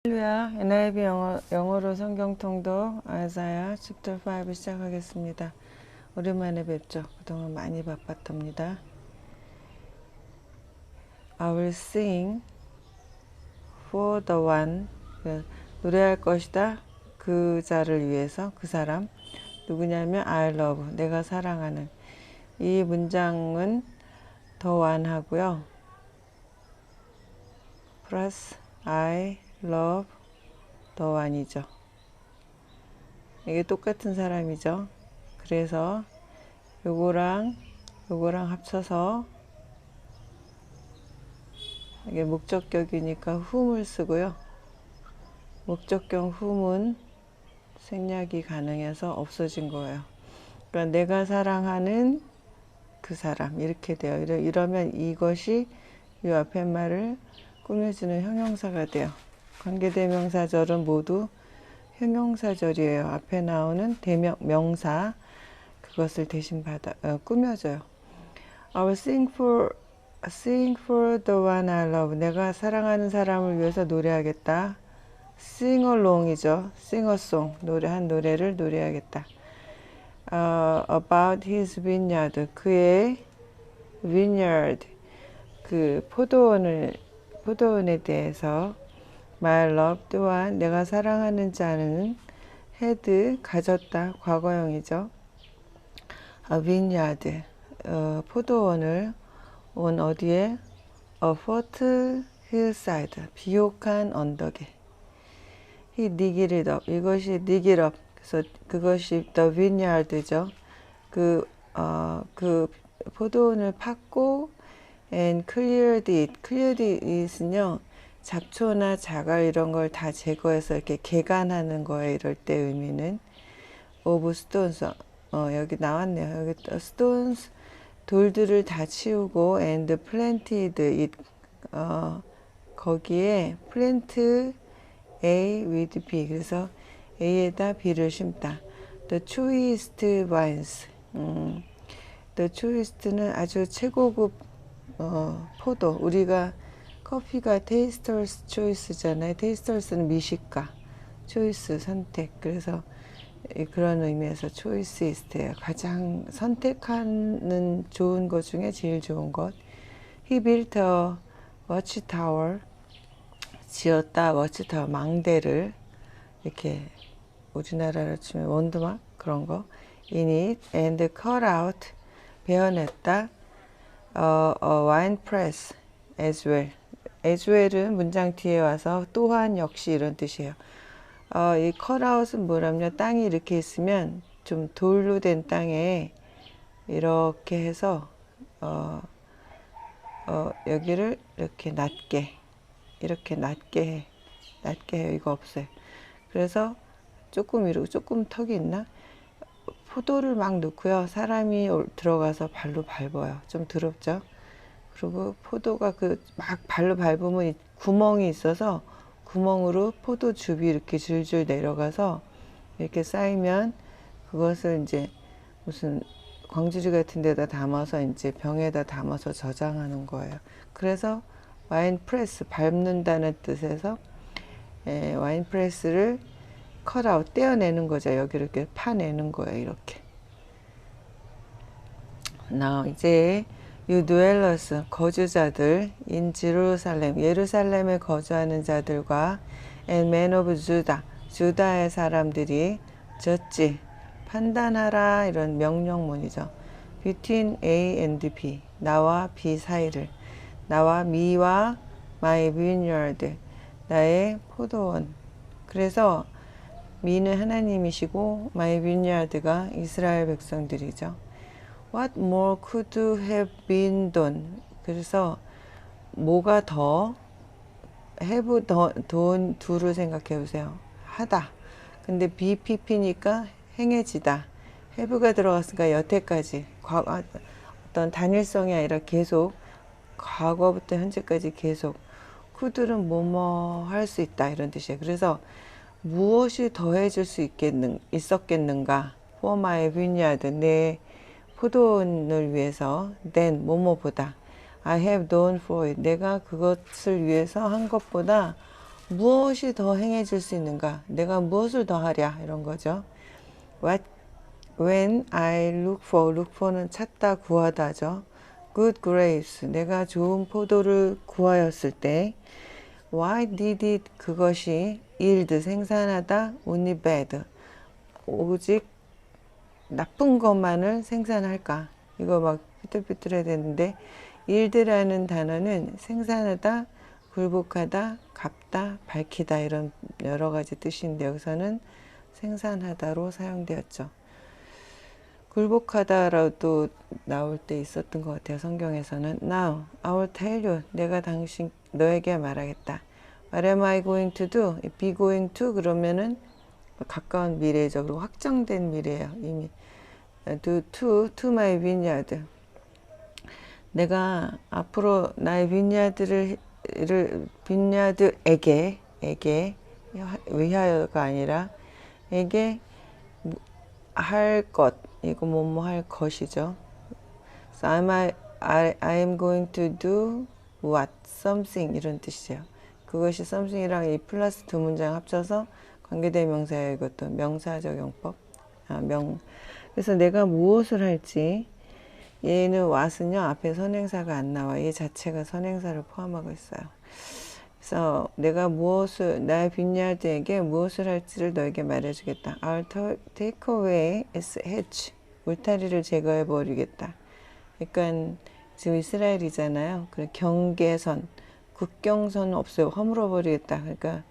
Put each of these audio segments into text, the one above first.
할렐루야, NIV 영어로 성경 통독 아이사야 chapter 5 시작하겠습니다. 오랜만에 뵙죠. 그동안 많이 바빴답니다. I will sing for the one, 노래할 것이다. 그 자를 위해서, 그 사람. 누구냐면 I love, 내가 사랑하는. 이 문장은 the one 하고요. 플러스 I love the one이죠. 이게 똑같은 사람이죠. 그래서 요거랑 합쳐서 이게 목적격이니까 whom을 쓰고요. 목적격 whom은 생략이 가능해서 없어진 거예요. 그러니까 내가 사랑하는 그 사람 이렇게 돼요. 이러면 이것이 이 앞에 말을 꾸며주는 형용사가 돼요. 관계대명사절은 모두 형용사절이에요. 앞에 나오는 명사 그것을 대신 꾸며줘요. I will sing for the one I love. 내가 사랑하는 사람을 위해서 노래하겠다. Sing along이죠. Sing a song. 한 노래를 노래하겠다. About his vineyard. 그의 vineyard. 그 포도원에 대해서 My loved one, 내가 사랑하는 자는 had, 가졌다, 과거형이죠. A vineyard, 포도원을 on 어디에? A fertile hillside, 비옥한 언덕에. He digged it up, 이것이 dig it up, 그래서 그것이 the vineyard죠. 그 포도원을 팠고 and cleared it은요. 잡초나 자갈 이런 걸 다 제거해서 이렇게 개간하는 거예요. 이럴 때 의미는 of stones. 여기 나왔네요. 여기 stones 돌들을 다 치우고 and planted it. 거기에 plant A with B. 그래서 A에다 B를 심다. The choicest vines. The choicest는 아주 최고급 포도. 우리가 커피가 테이스터스 초이스잖아요. 테이스터스는 미식가, 초이스 선택. 그래서 그런 의미에서 초이스이스트예요. 가장 선택하는 좋은 것 중에 제일 좋은 것. He built a watchtower. 지었다. watchtower 망대를 이렇게 우리나라로 치면 원두막 그런 거. In it and cut out 베어냈다. wine press as well. as well은 문장 뒤에 와서 또한 역시 이런 뜻이에요. 이 컷아웃은 뭐냐면 땅이 이렇게 있으면 좀 돌로 된 땅에 이렇게 해서 여기를 이렇게 낮게 해. 낮게 해요. 이거 없어요. 그래서 조금 이러고 조금 턱이 있나? 포도를 막 넣고요. 사람이 들어가서 발로 밟아요. 좀 더럽죠? 그리고 포도가 막 발로 밟으면 구멍이 있어서 구멍으로 포도즙이 이렇게 줄줄 내려가서 이렇게 쌓이면 그것을 이제 무슨 광주리 같은 데다 담아서 이제 병에다 담아서 저장하는 거예요. 그래서 와인 프레스 밟는다는 뜻에서 와인 프레스를 컷아웃 떼어내는 거죠. 여기 이렇게 파내는 거예요. 이렇게. 이제 You dwellers, 거주자들, in Jerusalem, 예루살렘에 거주하는 자들과 and men of Judah, 주다의 사람들이 judge, 판단하라 이런 명령문이죠. Between A and B, 나와 B 사이를, 나와 me와 my vineyard, 나의 포도원. 그래서 me는 하나님이시고 my vineyard가 이스라엘 백성들이죠. What more could have been done? 그래서 뭐가 더 have do를 생각해 보세요. 하다. 근데 BPP니까 행해지다. have가 들어갔으니까 여태까지 어떤 단일성이 아니라 계속 과거부터 현재까지 계속 could는 뭐뭐 할 수 있다 이런 뜻이에요. 그래서 무엇이 더해질 수 있었겠는가? For my vineyard, 내 포도원을 위해서 then 뭐뭐보다 I have done for it, 내가 그것을 위해서 한 것보다 무엇이 더 행해질 수 있는가? 내가 무엇을 더 하랴? 이런 거죠. What, when I look for는 찾다, 구하다죠. Good grapes, 내가 좋은 포도를 구하였을 때 Why did it, 그것이 yield, 생산하다, only bad, 오직 나쁜 것만을 생산할까? 이거 막 삐뚤삐뚤해야 되는데 yield라는 단어는 생산하다, 굴복하다, 갚다, 밝히다 이런 여러 가지 뜻인데 여기서는 생산하다로 사용되었죠. 굴복하다라도 나올 때 있었던 것 같아요. 성경에서는 Now, I will tell you, 내가 너에게 말하겠다. What am I going to do? Be going to 그러면은 가까운 미래죠. 그리고 확정된 미래예요. 이미 to my vineyard. 내가 앞으로 나의 빈야드에게 위하여가 아니라 에게 할 것, 이거 뭐뭐 할 것이죠. So I am going to do what? something 이런 뜻이에요. 그것이 something이랑 이 플러스 두 문장 합쳐서 관계대명사예요. 이것도 명사적 용법. 그래서 내가 무엇을 할지 얘는 what은요 앞에 선행사가 안 나와. 얘 자체가 선행사를 포함하고 있어요. 그래서 내가 나의 빈야드에게 무엇을 할지를 너에게 말해주겠다. I'll take away its hedge. 울타리를 제거해 버리겠다. 그러니까 지금 이스라엘이잖아요. 그 경계선, 국경선 없어요. 허물어 버리겠다. 그러니까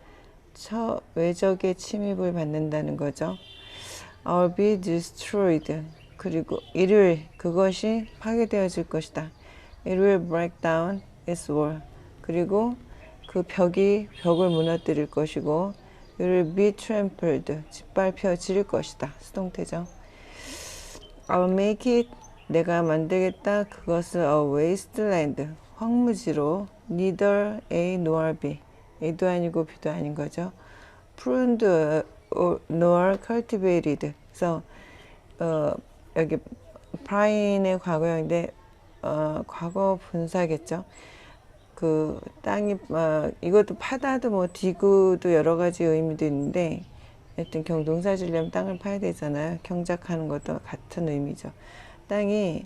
외적의 침입을 받는다는 거죠. I'll be destroyed. 그리고 그것이 파괴되어질 것이다. It will break down its wall. 그리고 그 벽을 무너뜨릴 것이고 It will be trampled. 짓밟혀질 것이다. 수동태죠. I'll make it. 내가 만들겠다. 그것을 a wasteland. 황무지로 neither A nor B. A도 아니고 B도 아닌 거죠. pruned nor cultivated. 그래서 여기 prine의 과거형인데 과거 분사겠죠. 그 땅이 이것도 파다도 뭐 디그도 여러 가지 의미도 있는데 하여튼 농사 지려면 땅을 파야 되잖아요. 경작하는 것도 같은 의미죠. 땅이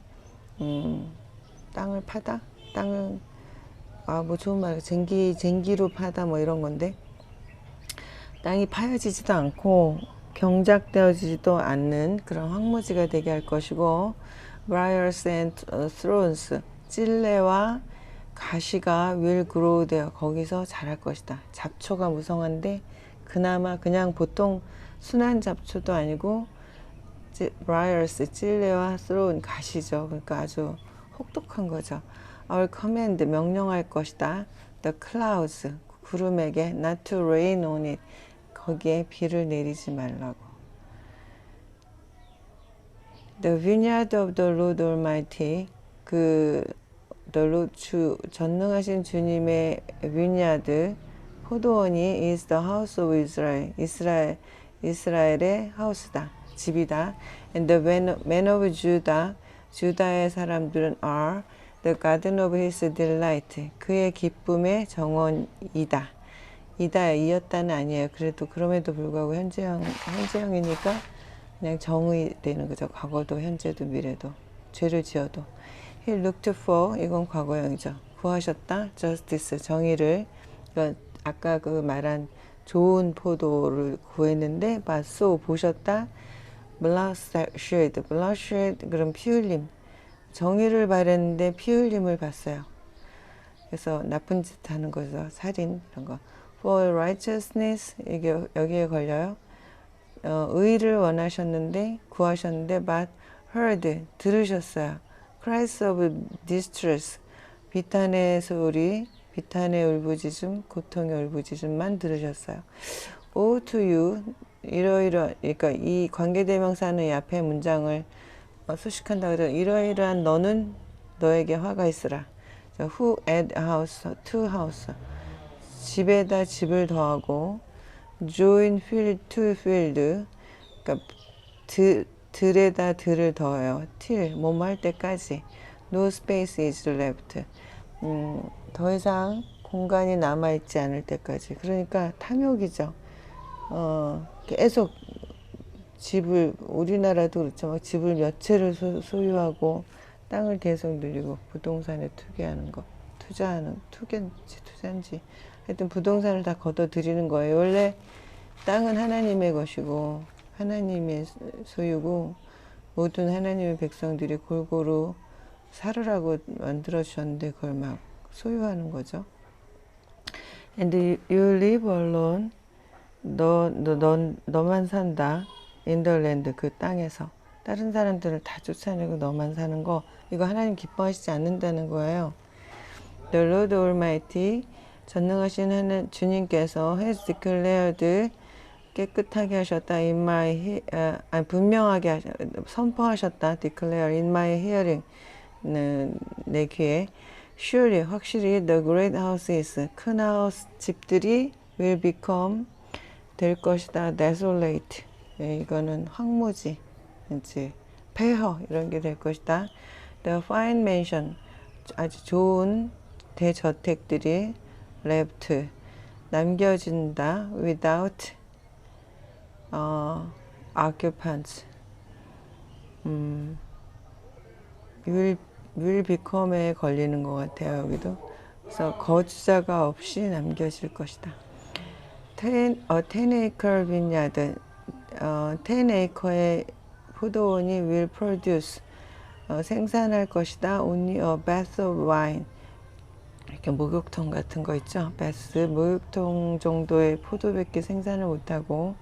땅을 파다? 땅을 뭐 좋은 말 쟁기로 파다 뭐 이런 건데 땅이 파여지지도 않고 경작되어지지도 않는 그런 황무지가 되게 할 것이고 briars and thorns 찔레와 가시가 will grow there. 거기서 자랄 것이다. 잡초가 무성한데 그나마 그냥 보통 순한 잡초도 아니고 briars 찔레와 thorn 가시죠. 그러니까 아주 혹독한 거죠. I'll command 명령할 것이다. The clouds 구름에게 not to rain on it. 거기에 비를 내리지 말라고. The vineyard of the Lord Almighty, 전능하신 주님의 vineyard, 포도원이 is the house of Israel, 이스라엘의 하우스다, 집이다. And the men of Judah, 주다의 사람들은 are the garden of his delight, 그의 기쁨의 정원이다. 이었다는 아니에요. 그럼에도 불구하고 현재형이니까 그냥 정의 되는 거죠. 과거도 현재도 미래도 죄를 지어도. He looked for, 이건 과거형이죠. 구하셨다. Justice, 정의를. 그러니까 아까 그 말한 좋은 포도를 구했는데 봤소, 보셨다. Bloodshed, 그럼 피 흘림. 정의를 바랬는데 피 흘림을 봤어요. 그래서 나쁜 짓 하는 거죠. 살인 이런 거. For righteousness, 이게 여기에 걸려요. 의를 원하셨는데 구하셨는데 but heard, 들으셨어요. Cries of distress, 비탄의 소리, 비탄의 울부짖음, 고통의 울부짖음만 들으셨어요. Woe to you, 그러니까 이 관계대명사는 이 앞에 문장을 수식한다고 해서 이러이러한 너는 너에게 화가 있으라. Who add house, to house, 집에다 집을 더하고 join field to field, 그러니까 들에다 들을 더해요. till 뭐뭐 할 때까지. No space is left. 더 이상 공간이 남아있지 않을 때까지. 그러니까 탐욕이죠. 계속 집을, 우리나라도 그렇죠. 막 집을 몇 채를 소유하고 땅을 계속 늘리고 부동산에 투기하는 거. 투자인지. 하여튼 부동산을 다 걷어들이는 거예요. 원래 땅은 하나님의 것이고 하나님의 소유고 모든 하나님의 백성들이 골고루 살으라고 만들어주셨는데 그걸 막 소유하는 거죠. And you live alone. 너만 산다. In the land. 그 땅에서. 다른 사람들을 다 쫓아내고 너만 사는 거. 이거 하나님 기뻐하시지 않는다는 거예요. The Lord Almighty. 전능하신 하나님 주님께서 has declared. 깨끗하게 하셨다. In my, 분명하게 선포하셨다. Declare in my hearing. 내 귀에. Surely, 확실히 the great houses, 큰 하우스 집들이 will become 될 것이다. Desolate. 이거는 황무지, 이제 폐허 이런 게 될 것이다. The fine mansion, 아주 좋은 대저택들이 left 남겨진다. Without occupants. will become에 걸리는 것 같아요. 여기도. 그래서 거주자가 없이 남겨질 것이다. 10acre vineyard, 10acre의 포도원이 will produce, 생산할 것이다. only a bath of wine. 이렇게 목욕통 같은 거 있죠. bath, 목욕통 정도의 포도밖에 생산을 못하고,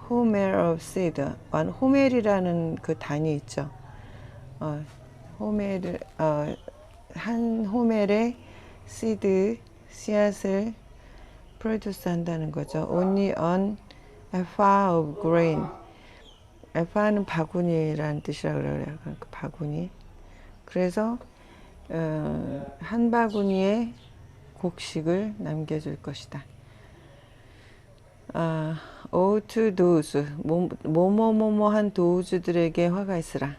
homer of seed, 호멜이라는 그 단위 있죠. 한 호멜의 seed, 씨앗을 produce 한다는 거죠. only an ephah of grain. ephah는 바구니라는 뜻이라고 그래요. 그러니까 바구니. 그래서 한 바구니의 곡식을 남겨줄 것이다. O to those, 뭐뭐뭐뭐한 도우즈들에게 화가 있으라.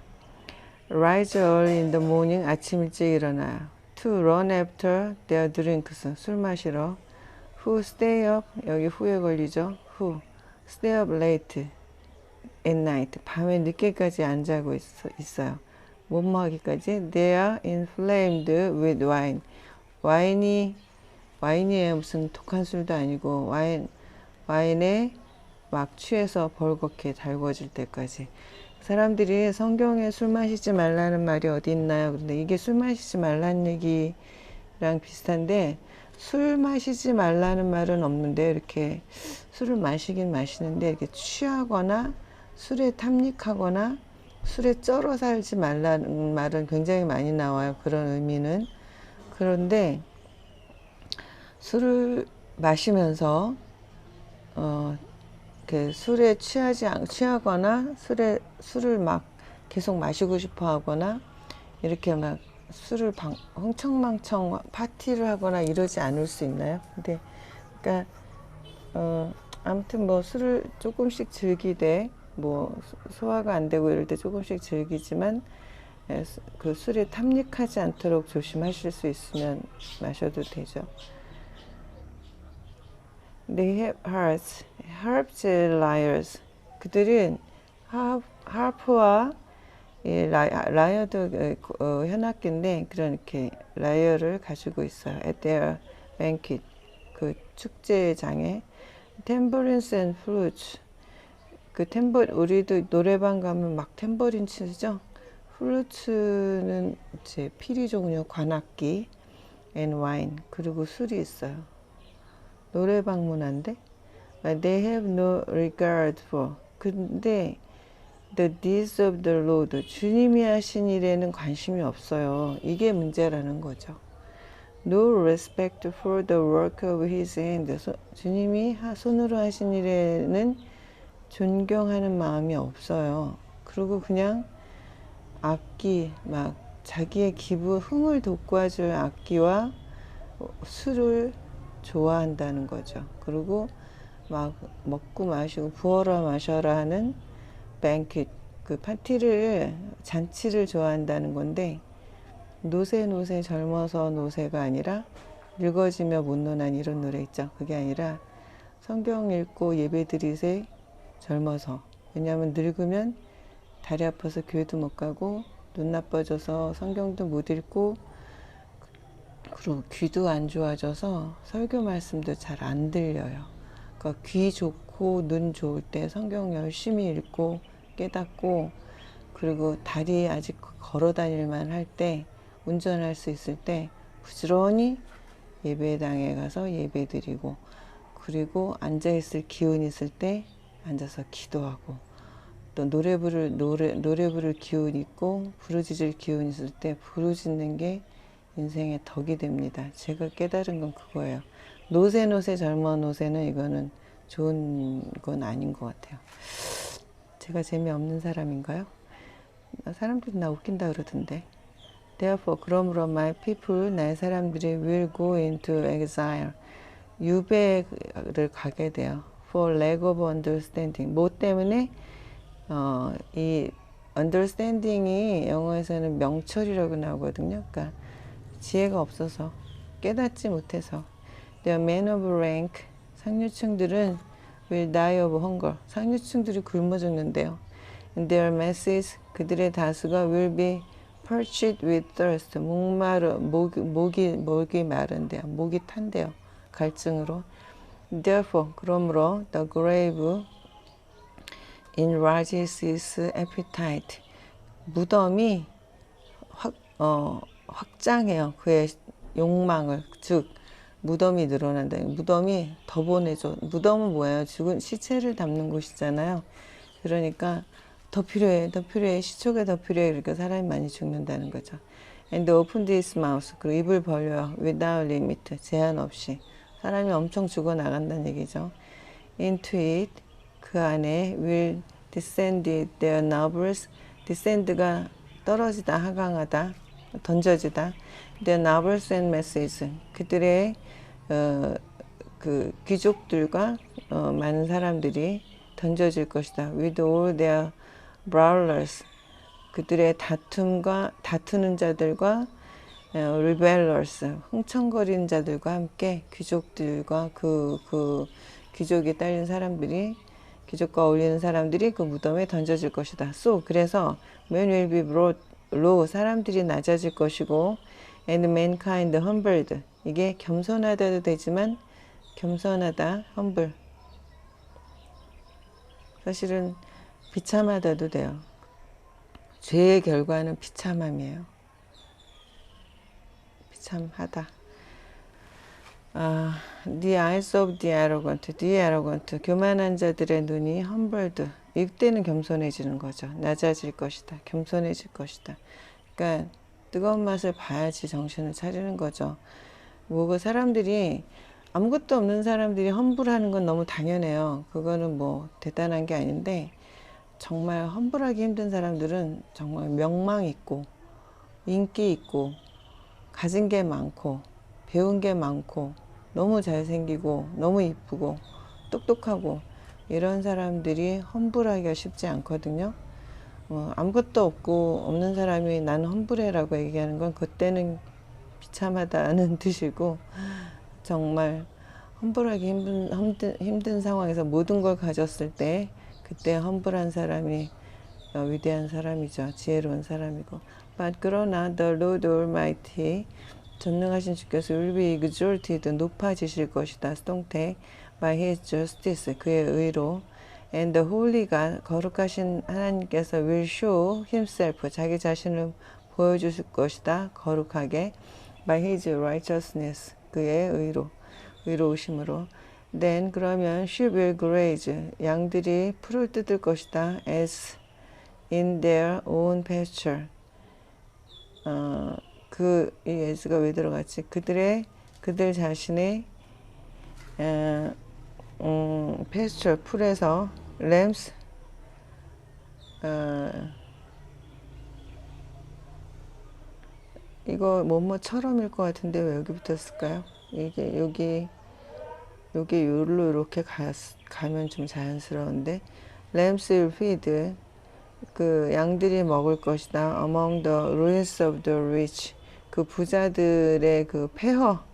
Rise early in the morning, 아침 일찍 일어나요. To run after their drinks, 술 마시러. Who stay up, 여기 후에 걸리죠. Who stay up late at night, 밤에 늦게까지 안 자고 있어요. 뭐뭐 하기까지. They are inflamed with wine. 와인이에요. 무슨 독한 술도 아니고 와인에 막 취해서 벌겋게 달궈질 때까지. 사람들이 성경에 술 마시지 말라는 말이 어디 있나요? 근데 이게 술 마시지 말라는 얘기랑 비슷한데, 술 마시지 말라는 말은 없는데, 이렇게 술을 마시긴 마시는데 이렇게 취하거나 술에 탐닉하거나 술에 쩔어 살지 말라는 말은 굉장히 많이 나와요. 그런 의미는. 그런데 술을 마시면서 술에 취하거나 술을 막 계속 마시고 싶어 하거나 이렇게 막 술을 흥청망청 파티를 하거나 이러지 않을 수 있나요? 근데 그러니까 아무튼 뭐 술을 조금씩 즐기되 뭐 소화가 안 되고 이럴 때 조금씩 즐기지만 그 술에 탐닉하지 않도록 조심하실 수 있으면 마셔도 되죠. They have harps, lyres. 그들은 하프와 라이어도 현악기인데 그렇게 라이어를 가지고 있어요. At their banquet, 그 축제장에. Tambourines and flutes. 우리도 노래방 가면 막 탬버린 치죠. 플루트는 이제 피리 종류 관악기, and wine. 그리고 술이 있어요. 노래방 문화인데. They have no regard for. 근데 the deeds of the Lord, 주님이 하신 일에는 관심이 없어요. 이게 문제라는 거죠. No respect for the work of his hand. 주님이 손으로 하신 일에는 존경하는 마음이 없어요. 그리고 그냥 악기, 막 자기의 흥을 돋궈줄 악기와 술을 좋아한다는 거죠. 그리고 막 먹고 마시고 부어라 마셔라 하는 뱅킷, 그 잔치를 좋아한다는 건데, 노새 노새 젊어서 노새가 아니라 늙어지며 못 노난 이런 노래 있죠. 그게 아니라 성경 읽고 예배 드리세 젊어서. 왜냐하면 늙으면 다리 아파서 교회도 못 가고 눈 나빠져서 성경도 못 읽고 그리고 귀도 안 좋아져서 설교 말씀도 잘 안 들려요. 그러니까 귀 좋고 눈 좋을 때 성경 열심히 읽고 깨닫고 그리고 다리 아직 걸어 다닐만 할 때 운전할 수 있을 때 부지런히 예배당에 가서 예배 드리고 그리고 앉아있을 기운 있을 때 앉아서 기도하고 또 노래 부를 기운 있고 부르짖을 기운 있을 때 부르짖는 게 인생의 덕이 됩니다. 제가 깨달은 건 그거예요. 노새 젊어 노새는 이거는 좋은 건 아닌 것 같아요. 제가 재미없는 사람인가요? 사람들이 나 웃긴다 그러던데. Therefore, 그러므로 my people, 나의 사람들이 will go into exile. 유배를 가게 돼요. For lack of understanding. 뭐 때문에? 이 understanding이 영어에서는 명철이라고 나오거든요. 그러니까 지혜가 없어서, 깨닫지 못해서. The men of rank, 상류층들은 will die of hunger. 상류층들이 굶어 죽는데요. And their masses, 그들의 다수가 will be parched with thirst. 목이 마른데요. 목이 탄대요. 갈증으로. Therefore, 그러므로 the grave enlarges its appetite. 무덤이 확장해요. 그의 욕망을. 즉 무덤이 늘어난다. 무덤이 더 보내줘. 무덤은 뭐예요? 죽은 시체를 담는 곳이잖아요. 그러니까 더 필요해. 시초가 더 필요해. 그러니까 사람이 많이 죽는다는 거죠. And opened his mouth. 그리고 입을 벌려요. Without limit. 제한 없이. 사람이 엄청 죽어나간다는 얘기죠. Into it. 그 안에 will descend their nobles. descend가 떨어지다, 하강하다, 던져지다. their nobles and masses. 그들의 그 귀족들과 많은 사람들이 던져질 것이다. With all their brawlers. 그들의 다투는 자들과 rebellers, 흥청거리는 자들과 함께 귀족들과 그 귀족에 딸린 사람들이 귀족과 어울리는 사람들이 그 무덤에 던져질 것이다. So, 그래서 men will be brought low, 사람들이 낮아질 것이고 and mankind humbled. 이게 겸손하다도 되지만 겸손하다, humble. 사실은 비참하다도 돼요. 죄의 결과는 비참함이에요. 비참하다. The eyes of the arrogant, 교만한 자들의 눈이 humbled. 이때는 겸손해지는 거죠. 낮아질 것이다. 겸손해질 것이다. 그러니까 뜨거운 맛을 봐야지 정신을 차리는 거죠. 뭐고 사람들이 아무것도 없는 사람들이 험불하는 건 너무 당연해요. 그거는 뭐 대단한 게 아닌데 정말 험불하기 힘든 사람들은 정말 명망 있고 인기 있고 가진 게 많고 배운 게 많고 너무 잘생기고 너무 이쁘고 똑똑하고 이런 사람들이 험불하기가 쉽지 않거든요. 아무것도 없는 사람이 나는 험불해라고 얘기하는 건 그때는 비참하다는 뜻이고 정말 험불하기 힘든 상황에서 모든 걸 가졌을 때 그때 험불한 사람이 위대한 사람이죠. 지혜로운 사람이고. But 그러나 the Lord Almighty 전능하신 주께서 will be exalted 높아지실 것이다. 수동태 by his justice 그의 의로 and the holy God 거룩하신 하나님께서 will show himself 자기 자신을 보여주실 것이다. 거룩하게 by his righteousness 그의 의로우심으로 then 그러면 sheep will graze 양들이 풀을 뜯을 것이다. as in their own pasture 이 as가 왜 들어갔지? 그들 자신의 pasture 풀에서 lambs 이거 뭐뭐처럼일 것 같은데 왜 여기 붙었을까요? 이게 여기 요로 이렇게 가면 좀 자연스러운데 lambs will feed 그 양들이 먹을 것이다. among the ruins of the rich 그 부자들의 그 폐허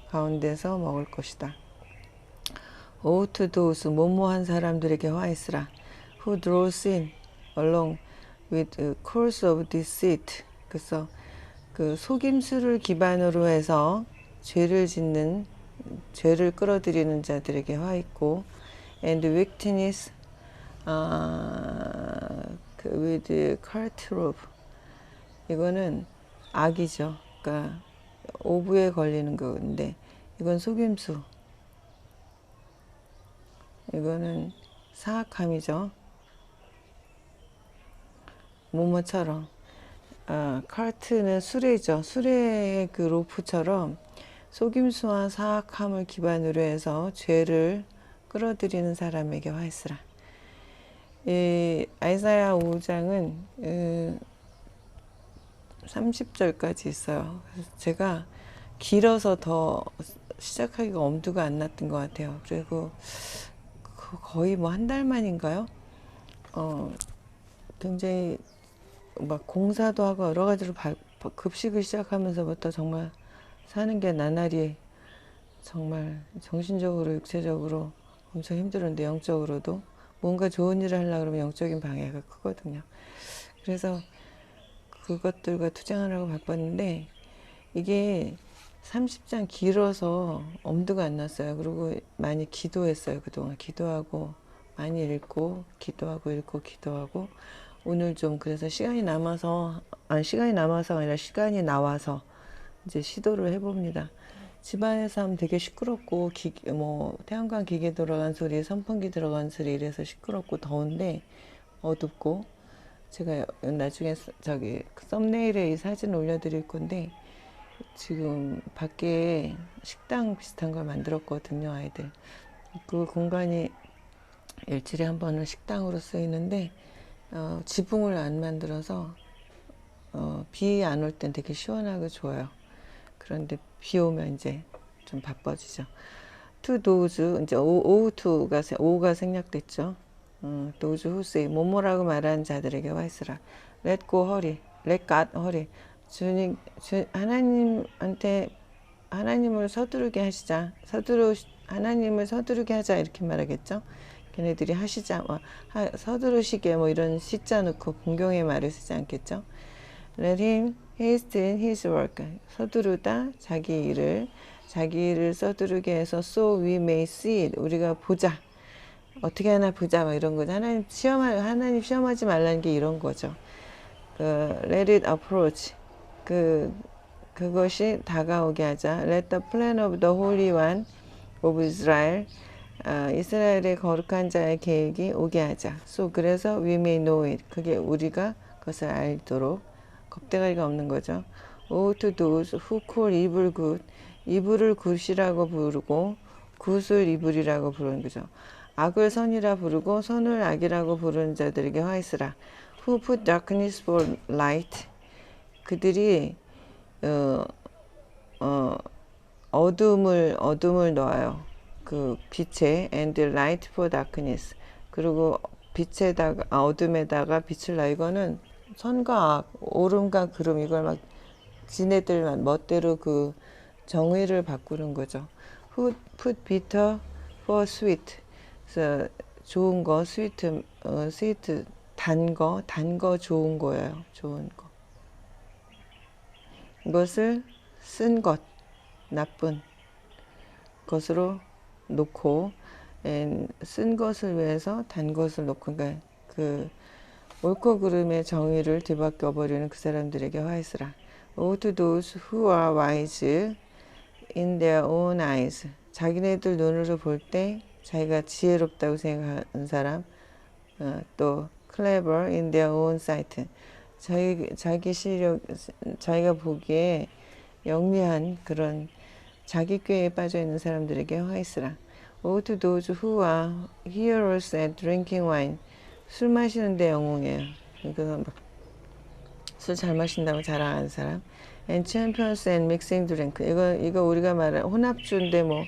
가운데서 먹을 것이다. Woe to those, 모모한 사람들에게 화 있으라. Who draws in along with a course of deceit. 그래서 그 속임수를 기반으로 해서 죄를 짓는, 죄를 끌어들이는 자들에게 화 있고, and wickedness with cart rope. 이거는 악이죠. 그러니까 오부에 걸리는 건데, 이건 속임수. 이거는 사악함이죠. 모모처럼. 카트는 수레죠. 수레의 그 로프처럼 속임수와 사악함을 기반으로 해서 죄를 끌어들이는 사람에게 화 있으라. 이 아이사야 5장은 30절까지 있어요. 그래서 제가 길어서 더 시작하기가 엄두가 안 났던 것 같아요. 그리고 거의 뭐 한 달 만인가요? 굉장히 막 공사도 하고 여러 가지로 급식을 시작하면서부터 정말 사는 게 나날이 정말 정신적으로 육체적으로 엄청 힘들었는데, 영적으로도 뭔가 좋은 일을 하려고 그러면 영적인 방해가 크거든요. 그래서 그것들과 투쟁하려고 바빴는데 이게 30장 길어서 엄두가 안 났어요. 그리고 많이 기도했어요. 그동안 기도하고 많이 읽고 기도하고 읽고 기도하고, 오늘 좀 그래서 시간이 남아서 아니라 시간이 나와서 이제 시도를 해봅니다. 집안에서 하면 되게 시끄럽고 뭐 태양광 기계 들어간 소리, 선풍기 들어간 소리 이래서 시끄럽고 더운데 어둡고, 제가 나중에 저기 썸네일에 이 사진 올려드릴 건데, 지금 밖에 식당 비슷한 걸 만들었거든요. 아이들 그 공간이 일주일에 한 번은 식당으로 쓰이는데 지붕을 안 만들어서 비 안 올 땐 되게 시원하고 좋아요. 그런데 비 오면 이제 좀 바빠지죠. To those, 이제 오가 생략됐죠. those who say, 뭐뭐라고 말하는 자들에게 화 있으라. Let go hurry, let God hurry. 하나님한테 하나님을 서두르게 하시자. 하나님을 서두르게 하자 이렇게 말하겠죠. 걔네들이 하시자, 서두르시게 뭐 이런 시자 넣고 공경의 말을 쓰지 않겠죠. Let him hasten his work. 서두르다, 자기 일을 서두르게 해서 so we may see it. 우리가 보자. 어떻게 하나 보자, 막 이런 거죠. 하나님 시험하지 말라는 게 이런 거죠. Let it approach. 그것이 다가오게 하자. Let the plan of the Holy One of Israel. 이스라엘의 거룩한 자의 계획이 오게 하자. So, 그래서 we may know it. 그게 우리가 그것을 알도록. 겁대가리가 없는 거죠. Woe to those who call evil good. 이불을 굿이라고 부르고 굿을 이불이라고 부르는 거죠. 악을 선이라 부르고 선을 악이라고 부르는 자들에게 화 있으라. Who put darkness for light. 그들이 어둠을 넣어요. 그 빛에, and light for darkness. 그리고 어둠에다가 빛을 놔. 이거는 선과 악, 옳음과 그름, 이걸 막 지네들만 멋대로 그 정의를 바꾸는 거죠. Who put bitter for sweet. 그래서 좋은 거, sweet, 단 거 좋은 거예요. 좋은 거. 이것을 쓴 것, 나쁜 것으로 놓고, 쓴 것을 위해서 단 것을 놓고, 그러니까 그 옳고 그름의 정의를 뒤바뀌어 버리는 그 사람들에게 화 있으라. Woe to those who are wise in their own eyes. 자기네들 눈으로 볼 때 자기가 지혜롭다고 생각하는 사람, 또 clever in their own sight. 자기 시력, 자기가 보기에 영리한 그런 자기 꾀에 빠져 있는 사람들에게 화 있으라. Woe to those who are hearers at drinking wine. 술 마시는데 영웅이에요. 이거 술 잘 마신다고 자랑하는 사람. And champions and mixing drink. 이거 우리가 말하는 혼합주인데 뭐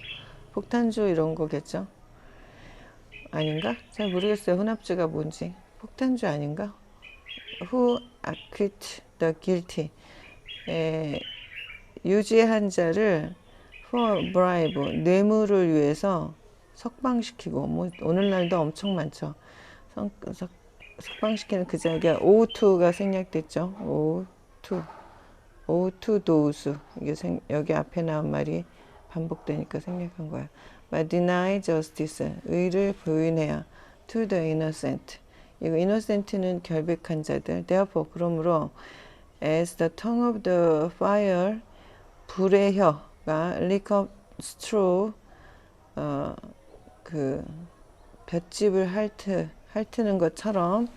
폭탄주 이런 거겠죠? 아닌가? 잘 모르겠어요. 혼합주가 뭔지. 폭탄주 아닌가? Who acquit the guilty. 유죄한 자를 for bribe, 뇌물을 위해서 석방시키고, 뭐 오늘날도 엄청 많죠. 석방시키는 그 자리가 O2가 생략됐죠. O2, O2 those. 이게 여기 앞에 나온 말이 반복되니까 생략한 거야. But deny justice, 의를 부인해야 to the innocent. 이거 innocent는 결백한 자들. Therefore, 그러므로 as the tongue of the fire, 불의 혀가 lick up straw, 그 볏짚을 핥는 것처럼,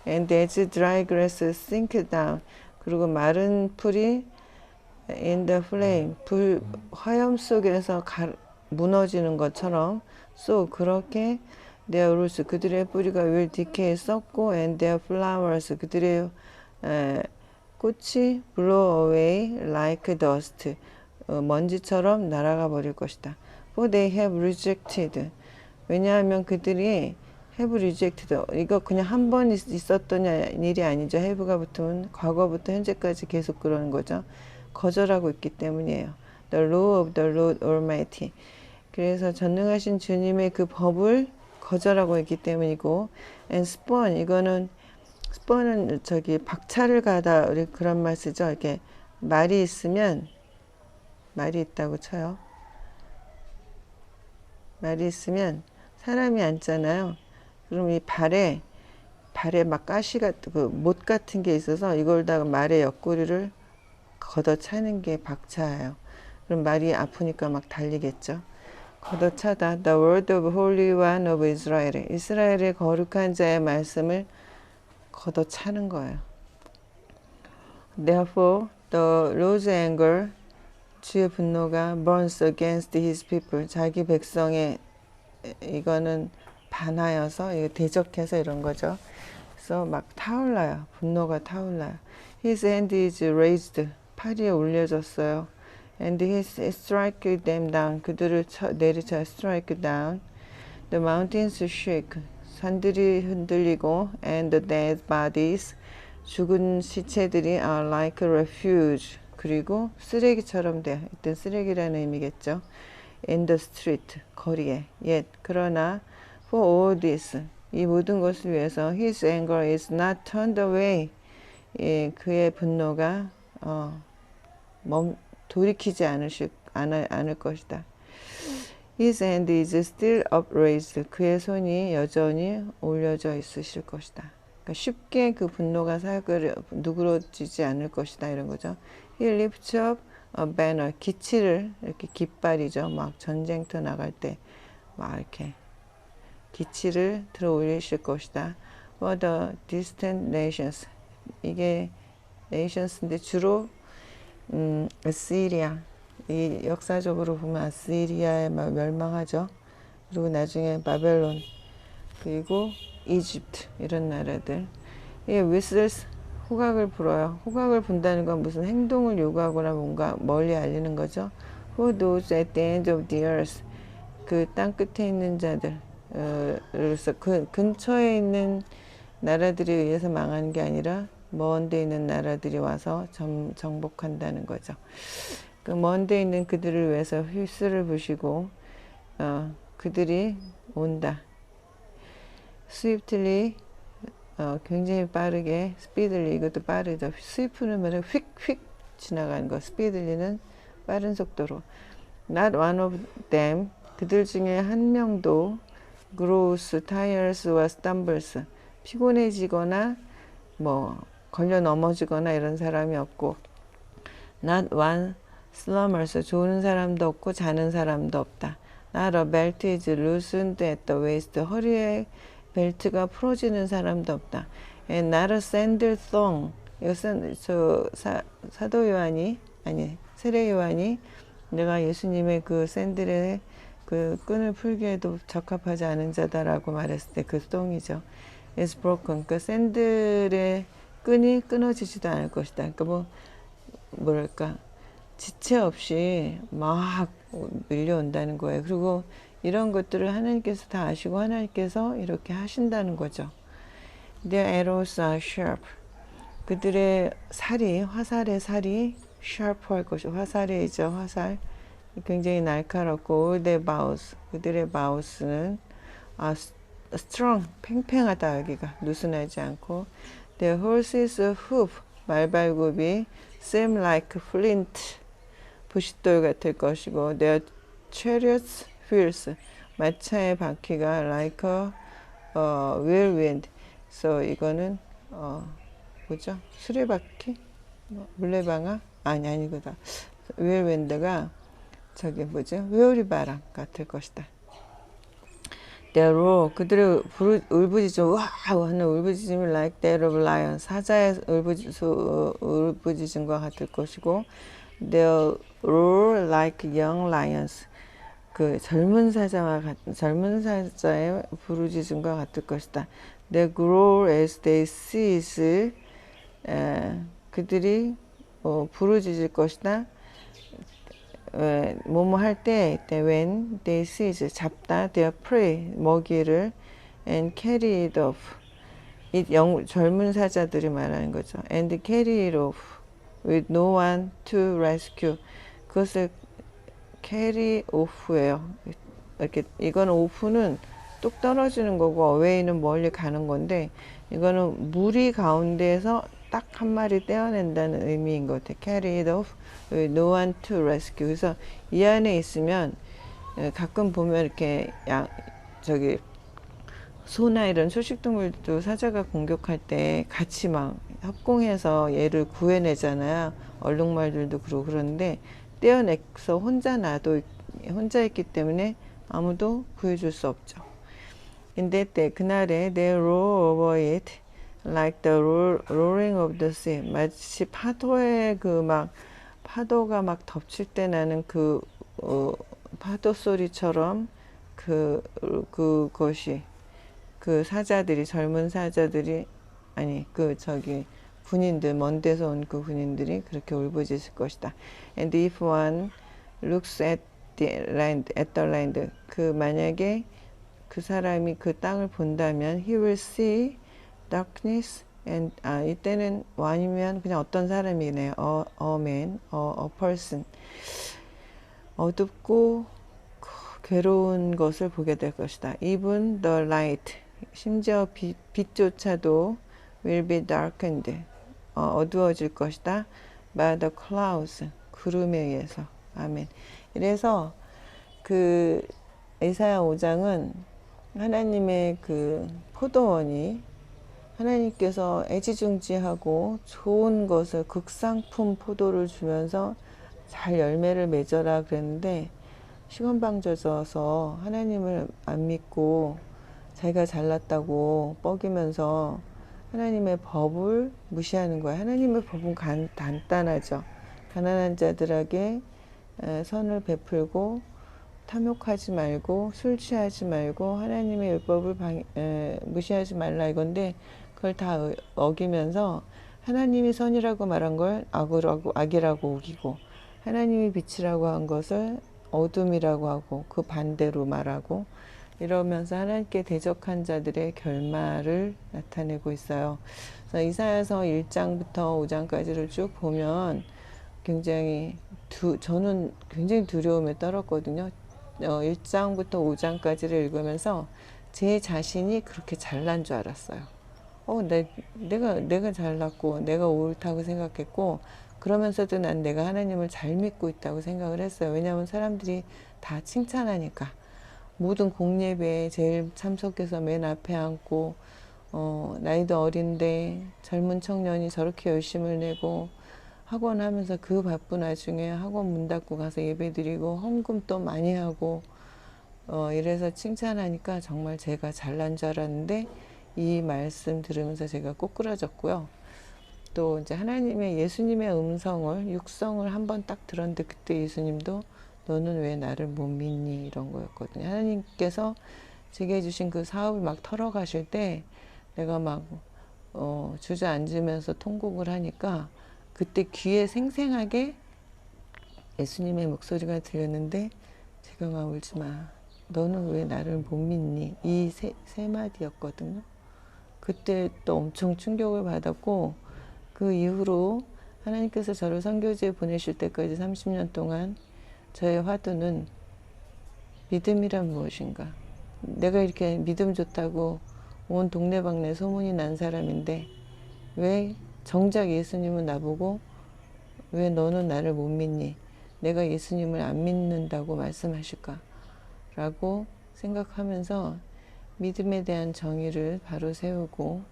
and as dry grass sink down, 그리고 마른 풀이 in the flame, 불 화염 속에서 무너지는 것처럼, so 그렇게 their roots, 그들의 뿌리가 will decay, 썩고, and their flowers, 그들의 꽃이 blow away like dust, 먼지처럼 날아가 버릴 것이다. For they have rejected, 왜냐하면 그들이 have rejected, 이거 그냥 한 번 있었던 일이 아니죠. have가 붙으면 과거부터 현재까지 계속 그러는 거죠. 거절하고 있기 때문이에요. The law of the Lord Almighty, 그래서 전능하신 주님의 그 법을 거절하고 있기 때문이고, and spurn, 이거는 spurn은 저기 박차를 가다, 우리 그런 말 쓰죠. 이렇게 말이 있으면, 말이 있다고 쳐요. 말이 있으면 사람이 앉잖아요. 그럼 이 발에 막 가시 같은, 그 못 같은 게 있어서 이걸다가 말의 옆구리를 걷어차는 게 박차예요. 그럼 말이 아프니까 막 달리겠죠. 걷어차다. The word of Holy One of Israel, 이스라엘의 거룩한 자의 말씀을 걷어차는 거예요. Therefore, the Lord's anger, 주의 분노가 burns against his people, 자기 백성의, 이거는 반하여서, 이거 대적해서 이런 거죠. 그래서 막 타올라요. 분노가 타올라요. His hand is raised, 팔이 올려졌어요. And he strike them down, 그들을 내리쳐 strike down. The mountains shake, 산들이 흔들리고, and the dead bodies, 죽은 시체들이 are like refuge, 그리고 쓰레기처럼 돼요. 이때 쓰레기라는 의미겠죠. In the street, 거리에. Yet, 그러나 for all this, 이 모든 것을 위해서 his anger is not turned away, 예, 그의 분노가 돌이키지 않을 것이다. His hand is still upraised, 그의 손이 여전히 올려져 있으실 것이다. 그러니까 쉽게 그 분노가 누그러지지 않을 것이다, 이런 거죠. He lifts up a banner, 기치를, 이렇게 깃발이죠. 막 전쟁터 나갈 때 막 이렇게 기치를 들어 올리실 것이다. For the distant nations, 이게 nations인데 주로 아시리아, 이 역사적으로 보면 아시리아에 멸망하죠. 그리고 나중에 바벨론, 그리고 이집트, 이런 나라들. 이 whistles, 호각을 불어요. 호각을 분다는 건 무슨 행동을 요구하거나 뭔가 멀리 알리는 거죠. For those at the end of the earth, 그 땅 끝에 있는 자들, 그래서 그 근처에 있는 나라들에 의해서 망하는 게 아니라 먼 데 있는 나라들이 와서 정복한다는 거죠. 그 먼 데 있는 그들을 위해서 휘슬을 부시고, 그들이 온다. swiftly, 굉장히 빠르게, speedily, 이것도 빠르죠. swift는 말은 휙휙 지나가는 거, speedly는 빠른 속도로. Not one of them, 그들 중에 한 명도 grows, tires와 stumbles, 피곤해지거나 뭐 걸려 넘어지거나 이런 사람이 없고, not one slumbers, 조는 사람도 없고 자는 사람도 없다. Not a belt is loosened at the waist, 허리에 벨트가 풀어지는 사람도 없다. And not a sandal thong, 이것은 사도 요한이, 아니 세례 요한이 내가 예수님의 그 샌들의 그 끈을 풀기에도 적합하지 않은 자다라고 말했을 때 그 thong이죠. is broken, 그 샌들의 끈이 끊어지지도 않을 것이다. 그러니까 뭐랄까, 지체 없이 막 밀려온다는 거예요. 그리고 이런 것들을 하나님께서 다 아시고 하나님께서 이렇게 하신다는 거죠. Their arrows are sharp, 그들의 살이, 화살의 살이 sharp할 것이 화살이죠. 화살. 굉장히 날카롭고 all their bows 그들의 bows는 strong 팽팽하다. 여기가 느슨하지 않고 their horses hoof 말발굽이 seem like flint 부싯돌 같을 것이고 their chariots wheels 마차의 바퀴가 like a whirlwind. So 이거는 뭐죠? 수레바퀴? 물레방아? 아니거다. whirlwind가 저기 뭐죠? 회오리바람 같을 것이다. Their roar 그들의 울부짖음 와우 하는 울부짖음이 like that of lion 사자의 울부짖음과 같을 것이고 Their roar like young lions 그 젊은 사자의 부르짖음과 같을 것이다. They growl as they seize 그들이 부르짖을 것이다. 뭐뭐 할 때 when they seize 잡다 their prey 먹이를 and carry it off 이 젊은 사자들이 말하는 거죠. and carry it off with no one to rescue 그것을 carry off예요. 이렇게 이거는 off는 뚝 떨어지는 거고 away는 멀리 가는 건데 이거는 무리 가운데에서 딱 한 마리 떼어낸다는 의미인 것 같아요. carry it off with no one to rescue. 그래서 이 안에 있으면 가끔 보면 이렇게 저기 소나 이런 초식동물도 사자가 공격할 때 같이 막 협공해서 얘를 구해내잖아요. 얼룩말들도 그러고 그러는데 떼어내서 혼자 있기 때문에 아무도 구해줄 수 없죠. 근데 그날에 they roll over it like the roaring of the sea 마치 파도의 파도가 막 덮칠 때 나는 파도 소리처럼 그것이 사자들이 젊은 사자들이 아니 군인들 먼 데서 온 그 군인들이 그렇게 울부짖을 것이다. And if one looks at the land 만약에 그 사람이 그 땅을 본다면 he will see darkness and 이때는 one이면 그냥 어떤 사람이네요. a man, a person 어둡고 괴로운 것을 보게 될 것이다. Even the light 심지어 빛조차도 will be darkened 어두워질 것이다. by the clouds 구름에 의해서. 아멘. 이래서 이사야 5장은 하나님의 포도원이 하나님께서 애지중지하고 좋은 것을 극상품 포도를 주면서 잘 열매를 맺어라 그랬는데 시건방져서 하나님을 안 믿고 자기가 잘났다고 뻐기면서 하나님의 법을 무시하는 거야. 하나님의 법은 간단하죠. 가난한 자들에게 선을 베풀고 탐욕하지 말고 술 취하지 말고 하나님의 율법을 무시하지 말라 이건데 그걸 다 어기면서 하나님이 선이라고 말한 걸 악이라고 우기고 하나님이 빛이라고 한 것을 어둠이라고 하고 그 반대로 말하고 이러면서 하나님께 대적한 자들의 결말을 나타내고 있어요. 그래서 이사야서 1장부터 5장까지를 쭉 보면 저는 굉장히 두려움에 떨었거든요. 1장부터 5장까지를 읽으면서 제 자신이 그렇게 잘난 줄 알았어요. 내가 잘났고 내가 옳다고 생각했고 그러면서도 난 내가 하나님을 잘 믿고 있다고 생각을 했어요. 왜냐하면 사람들이 다 칭찬하니까. 모든 공예배에 제일 참석해서 맨 앞에 앉고 나이도 어린데 젊은 청년이 저렇게 열심을 내고 학원 하면서 그 바쁜 와중에 학원 문 닫고 가서 예배 드리고 헌금도 많이 하고 이래서 칭찬하니까 정말 제가 잘난 줄 알았는데 이 말씀 들으면서 제가 꼬꾸라졌고요. 또 이제 예수님의 음성을 육성을 한번 딱 들었는데 그때 예수님도 너는 왜 나를 못 믿니 이런 거였거든요. 하나님께서 제게 주신 그 사업을 막 털어가실 때 내가 막 주저앉으면서 통곡을 하니까 그때 귀에 생생하게 예수님의 목소리가 들렸는데 제가 막 울지 마. 너는 왜 나를 못 믿니? 이 세 마디였거든요. 그때 또 엄청 충격을 받았고 그 이후로 하나님께서 저를 선교지에 보내실 때까지 30년 동안 저의 화두는 믿음이란 무엇인가. 내가 이렇게 믿음 좋다고 온 동네방네 소문이 난 사람인데 왜 정작 예수님은 나보고 왜 너는 나를 못 믿니? 내가 예수님을 안 믿는다고 말씀하실까? 라고 생각하면서 믿음에 대한 정의를 바로 세우고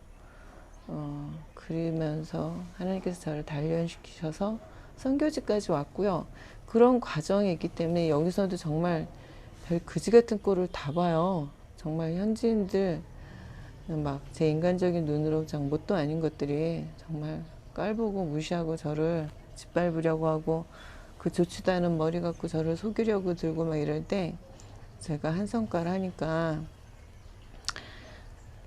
그러면서 하나님께서 저를 단련시키셔서 선교지까지 왔고요. 그런 과정이 있기 때문에 여기서도 정말 별 그지 같은 꼴을 다 봐요. 정말 현지인들 막 제 인간적인 눈으로 장 뭣도 아닌 것들이 정말 깔보고 무시하고 저를 짓밟으려고 하고 그 좋지도 않은 머리 갖고 저를 속이려고 들고 막 이럴 때 제가 한 성과를 하니까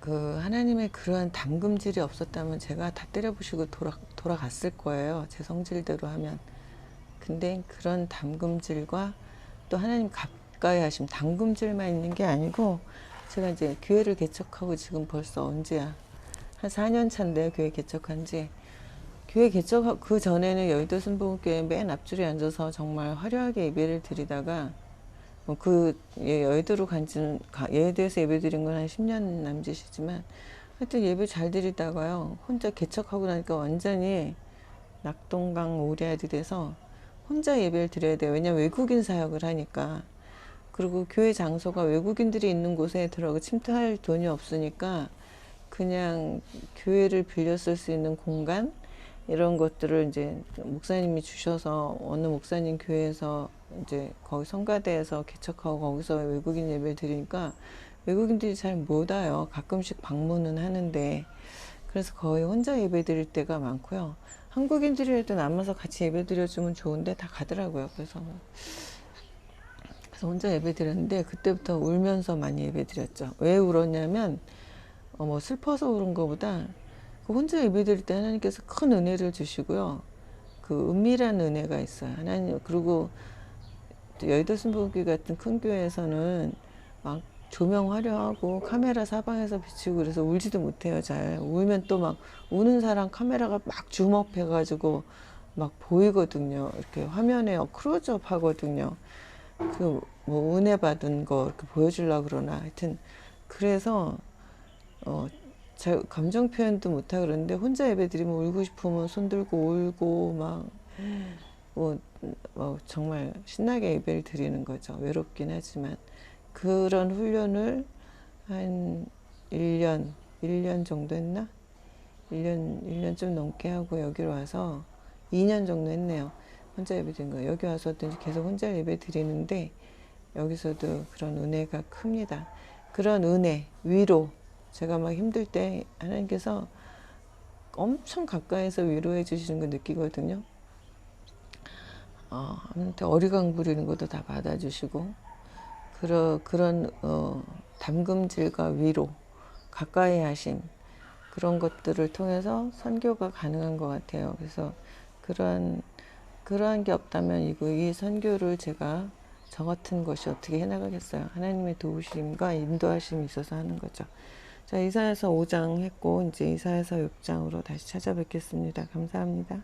그 하나님의 그러한 담금질이 없었다면 제가 다 때려부시고 돌아갔을 거예요. 제 성질대로 하면. 근데 그런 담금질과 또 하나님 가까이 하심, 담금질만 있는 게 아니고 제가 이제 교회를 개척하고 지금 벌써 언제야? 한 4년 차인데요. 교회 개척한 지. 교회 개척 그 전에는 여의도 순복음교회 맨 앞줄에 앉아서 정말 화려하게 예배를 드리다가 그 여의도로 간지는 여의도에서 예배 드린 건 한 10년 남짓이지만 하여튼 예배 잘 드리다가요. 혼자 개척하고 나니까 완전히 낙동강 오리알이 돼서 혼자 예배를 드려야 돼요. 왜냐면 외국인 사역을 하니까. 그리고 교회 장소가 외국인들이 있는 곳에 들어가 침투할 돈이 없으니까 그냥 교회를 빌려 쓸 수 있는 공간 이런 것들을 이제 목사님이 주셔서 어느 목사님 교회에서 이제 거기 성가대에서 개척하고 거기서 외국인 예배를 드리니까 외국인들이 잘 못 와요. 가끔씩 방문은 하는데 그래서 거의 혼자 예배 드릴 때가 많고요. 한국인들이라도 남아서 같이 예배 드려주면 좋은데 다 가더라고요. 그래서 혼자 예배 드렸는데 그때부터 울면서 많이 예배 드렸죠. 왜 울었냐면 뭐 슬퍼서 울은 것보다 그 혼자 예배 드릴 때 하나님께서 큰 은혜를 주시고요. 그 은밀한 은혜가 있어요. 하나님. 그리고 여의도 순복음교회 같은 큰 교회에서는 막 조명 화려하고 카메라 사방에서 비치고 그래서 울지도 못해요. 잘 울면 또 막 우는 사람 카메라가 막 줌업해 가지고 막 보이거든요. 이렇게 화면에 클로즈업 하거든요. 그 뭐 은혜 받은 거 이렇게 보여주려고 그러나 하여튼 그래서 잘 감정 표현도 못하고 그러는데 혼자 예배 드리면 울고 싶으면 손 들고 울고 막 정말 신나게 예배를 드리는 거죠. 외롭긴 하지만 그런 훈련을 한 1년 정도 했나? 1년 좀 넘게 하고 여기로 와서 2년 정도 했네요. 혼자 예배 드린 거. 여기 와서도 계속 혼자 예배 드리는데 여기서도 그런 은혜가 큽니다. 그런 은혜, 위로. 제가 막 힘들 때 하나님께서 엄청 가까이서 위로해 주시는 거 느끼거든요. 아무튼 어리광 부리는 것도 다 받아주시고 그런 담금질과 위로, 가까이 하심 그런 것들을 통해서 선교가 가능한 것 같아요. 그래서 그러한 게 없다면 이 선교를 제가 저 같은 것이 어떻게 해나가겠어요. 하나님의 도우심과 인도하심이 있어서 하는 거죠. 자, 이사야서 5장 했고 이제 이사야서 6장으로 다시 찾아뵙겠습니다. 감사합니다.